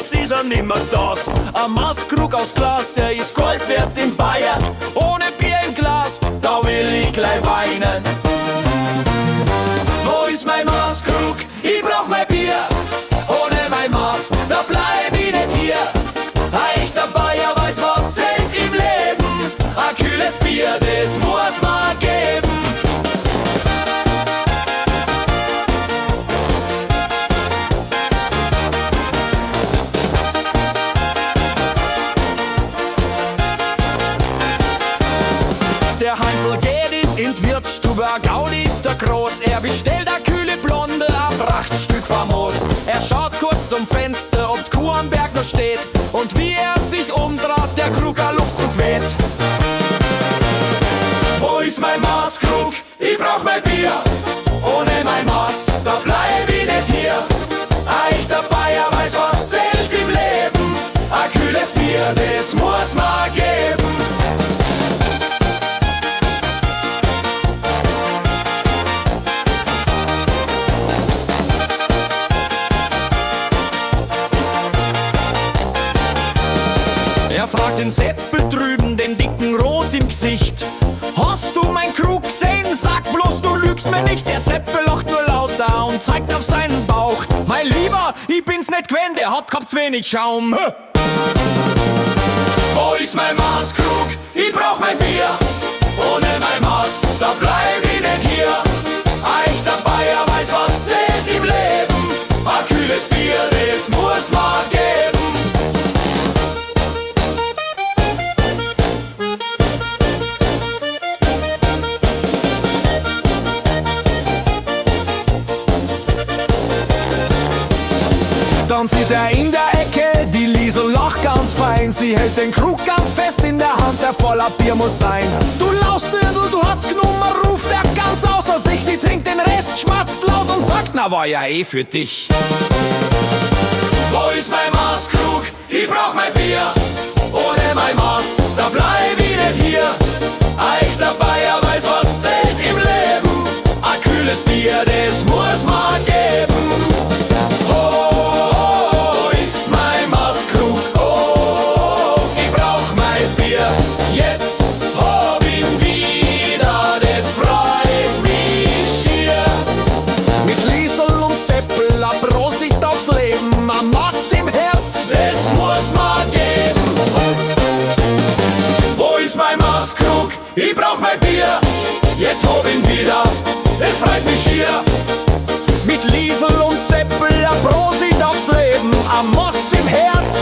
jetzt ist er nimmer das. Ein Maßkrug aus Glas, der ist Gold wert in Bayern. Ohne Bier im Glas, da will ich gleich weinen. Wo ist mein Maßkrug? Ich brauch mein Bier. Ohne mein Maß, da bleib ich nicht hier. Ein echter Bayer weiß, was zählt im Leben. Ein kühles Bier, das muss man geben. Der Hansel geht in die Wirtsstube, ein Gaudi ist der Groß. Er bestellt a kühle Blonde, ein Prachtstück famos. Er schaut kurz zum Fenster, ob die Kuh am Berg noch steht. Und wie er sich umdreht, der Krug a Luftzug weht. Wo ist mein Maßkrug? Ich brauch mein Bier. Ohne mein Maß, da bleib ich nicht hier. Ein echter Bayer weiß, was zählt im Leben. Ein kühles Bier, das muss man geben. Er fragt den Seppel drüben, den dicken Rot im Gesicht. Hast du mein Krug gesehen? Sag bloß, du lügst mir nicht. Der Seppel lacht nur lauter und zeigt auf seinen Bauch. Mein Lieber, ich bin's nicht gewöhnt, der hat gehabt zu wenig Schaum. Wo ist mein Maßkrug? Ich brauch mein Bier. Ohne mein Maß, da bleib ich nicht hier. Ein echter Bayer weiß, was zählt im Leben. Ein kühles Bier, das muss man geben. Dann sieht er in der Ecke, die Liesel lacht ganz fein. Sie hält den Krug ganz fest in der Hand, der voller Bier muss sein. Du Lausdödel, du hast genommen, ruft er ganz außer sich. Sie trinkt den Rest, schmatzt laut und sagt, na war ja eh für dich. Wo ist mein Maßkrug? Ich brauch mein Bier. Ohne mein Maß, da bleib ich nicht hier. Ein echter Bayer weiß, was zählt im Leben. Ein kühles Bier, das muss man geben. Jetzt hab ihn wieder, das freut mich schier. Mit Liesel und Seppel, a Prosit aufs Leben, a Maß im Herz, das muss man geben. Wo ist mein Maßkrug? Ich brauch mein Bier. Jetzt hab ihn wieder, das freut mich schier. Mit Liesel und Seppel, a Prosit aufs Leben, a Maß im Herz,